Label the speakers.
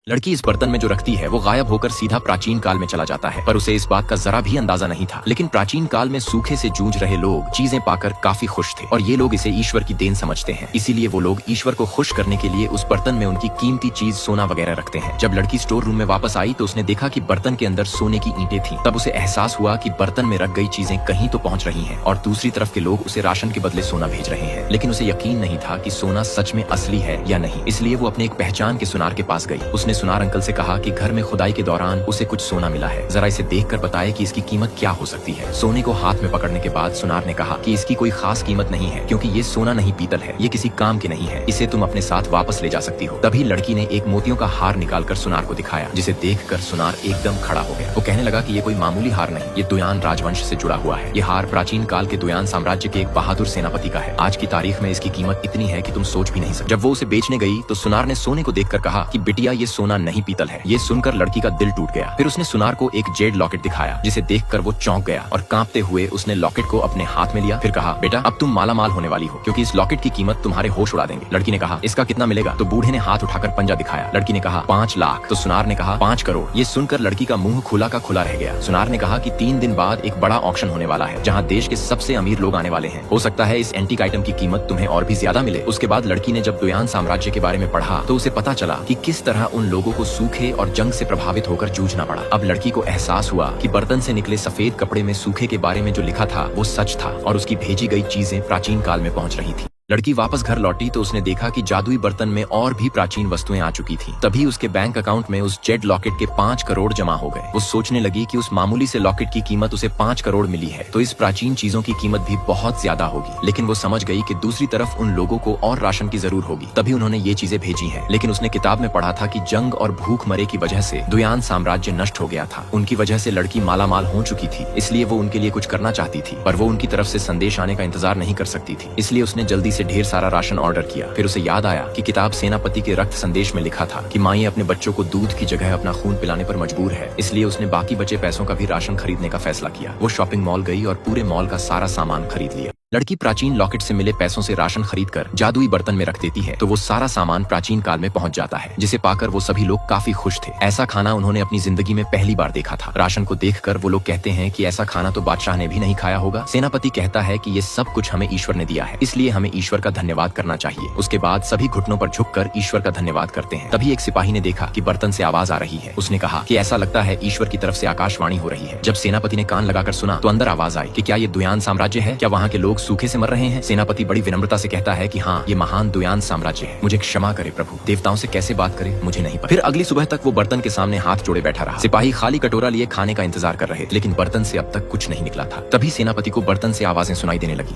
Speaker 1: लड़की इस बर्तन में जो रखती है वो गायब होकर सीधा प्राचीन काल में चला जाता है, पर उसे इस बात का जरा भी अंदाजा नहीं था। लेकिन प्राचीन काल में सूखे से जूझ रहे लोग चीजें पाकर काफी खुश थे और ये लोग इसे ईश्वर की देन समझते हैं। इसीलिए वो लोग ईश्वर को खुश करने के लिए उस बर्तन में उनकी कीमती चीज सोना वगैरह रखते हैं। जब लड़की स्टोर रूम में वापस आई तो उसने देखा कि बर्तन के अंदर सोने की ईंटें थीं। तब उसे एहसास हुआ कि बर्तन में रख गई चीजें कहीं तो पहुंच रही हैं और दूसरी तरफ के लोग उसे राशन के बदले सोना भेज रहे हैं। लेकिन उसे यकीन नहीं था कि सोना सच में असली है या नहीं। इसलिए वो अपने एक पहचान के सुनार के पास गई। उसने सुनार अंकल से कहा कि घर में खुदाई के दौरान उसे कुछ सोना मिला है, जरा इसे देखकर बताए कि इसकी कीमत क्या हो सकती है। सोने को हाथ में पकड़ने के बाद सुनार ने कहा कि इसकी कोई खास कीमत नहीं है, क्योंकि ये सोना नहीं पीतल है, ये किसी काम के नहीं है, इसे तुम अपने साथ वापस ले जा सकती हो। तभी लड़की ने एक मोतियों का हार निकालकर सुनार को दिखाया, जिसे देखकर सुनार एकदम खड़ा हो गया। वो कहने लगा कि ये कोई मामूली हार नहीं, ये दुयान राजवंश से जुड़ा हुआ है। ये हार प्राचीन काल के दुयान साम्राज्य के एक बहादुर सेनापति का है। आज की तारीख में इसकी कीमत इतनी है कि तुम सोच भी नहीं सकते। जब वो उसे बेचने गई तो सुनार ने सोने को देखकर कहा कि बिटिया ये सोना नहीं पीतल है। ये सुनकर लड़की का दिल टूट गया। फिर उसने सुनार को एक जेड लॉकेट दिखाया, जिसे देखकर वो चौंक गया और कांपते हुए उसने लॉकेट को अपने हाथ में लिया। फिर कहा, बेटा अब तुम माला माल होने वाली हो, क्योंकि इस लॉकेट की कीमत तुम्हारे होश उड़ा देंगे। लड़की ने कहा, इसका कितना मिलेगा? तो बूढ़े ने हाथ उठाकर पंजा दिखाया। लड़की ने कहा, 5 लाख। तो सुनार ने कहा, 5 करोड़। ये सुनकर लड़की का मुंह खुला का खुला रह गया। सुनार ने कहा कि 3 दिन बाद एक बड़ा ऑक्शन होने वाला है, जहाँ देश के सबसे अमीर लोग आने वाले हैं। हो सकता है इस एंटीक आइटम की कीमत तुम्हें और भी ज्यादा मिले। उसके बाद लड़की ने जब दुयान साम्राज्य के बारे में पढ़ा तो उसे पता चला कि किस तरह उन लोगों को सूखे और जंग से प्रभावित होकर जूझना पड़ा। अब लड़की को एहसास हुआ कि बर्तन से निकले सफेद कपड़े में सूखे के बारे में जो लिखा था वो सच था और उसकी भेजी गई चीजें प्राचीन काल में पहुंच रही थी। लड़की वापस घर लौटी तो उसने देखा कि जादुई बर्तन में और भी प्राचीन वस्तुएं आ चुकी थीं। तभी उसके बैंक अकाउंट में उस जेड लॉकेट के 5 करोड़ जमा हो गए। वो सोचने लगी कि उस मामूली से लॉकेट की कीमत उसे 5 करोड़ मिली है, तो इस प्राचीन चीजों की कीमत भी बहुत ज्यादा होगी। लेकिन वो समझ गई कि दूसरी तरफ उन लोगों को और राशन की जरूर होगी, तभी उन्होंने ये चीजें भेजी हैं। लेकिन उसने किताब में पढ़ा था कि जंग और भूखमरे की वजह से दुयान साम्राज्य नष्ट हो गया था। उनकी वजह से लड़की मालामाल हो चुकी थी, इसलिए वो उनके लिए कुछ करना चाहती थी, पर वो उनकी तरफ से संदेश आने का इंतजार नहीं कर सकती थी। इसलिए उसने जल्दी से ढेर सारा राशन ऑर्डर किया। फिर उसे याद आया कि किताब सेनापति के रक्त संदेश में लिखा था कि माई अपने बच्चों को दूध की जगह अपना खून पिलाने पर मजबूर है। इसलिए उसने बाकी बचे पैसों का भी राशन खरीदने का फैसला किया। वो शॉपिंग मॉल गई और पूरे मॉल का सारा सामान खरीद लिया। लड़की प्राचीन लॉकेट से मिले पैसों से राशन खरीदकर जादुई बर्तन में रख देती है, तो वो सारा सामान प्राचीन काल में पहुंच जाता है, जिसे पाकर वो सभी लोग काफी खुश थे। ऐसा खाना उन्होंने अपनी जिंदगी में पहली बार देखा था। राशन को देखकर वो लोग कहते हैं कि ऐसा खाना तो बादशाह ने भी नहीं खाया होगा। सेनापति कहता है कि ये सब कुछ हमें ईश्वर ने दिया है, इसलिए हमें ईश्वर का धन्यवाद करना चाहिए। उसके बाद सभी घुटनों पर झुककर ईश्वर का धन्यवाद करते हैं। तभी एक सिपाही ने देखा कि बर्तन से आवाज आ रही है। उसने कहा कि ऐसा लगता है ईश्वर की तरफ से आकाशवाणी हो रही है। जब सेनापति ने कान लगाकर सुना तो अंदर आवाज आई कि क्या ये दुयान साम्राज्य है? क्या वहाँ के लोग सूखे से मर रहे हैं? सेनापति बड़ी विनम्रता से कहता है कि हाँ, ये महान दुयान साम्राज्य है। मुझे क्षमा करे प्रभु, देवताओं से कैसे बात करे मुझे नहीं पता। फिर अगली सुबह तक वो बर्तन के सामने हाथ जोड़े बैठा रहा। सिपाही खाली कटोरा लिए खाने का इंतजार कर रहे, लेकिन बर्तन से अब तक कुछ नहीं निकला था। तभी सेनापति को बर्तन से आवाजें सुनाई देने लगी।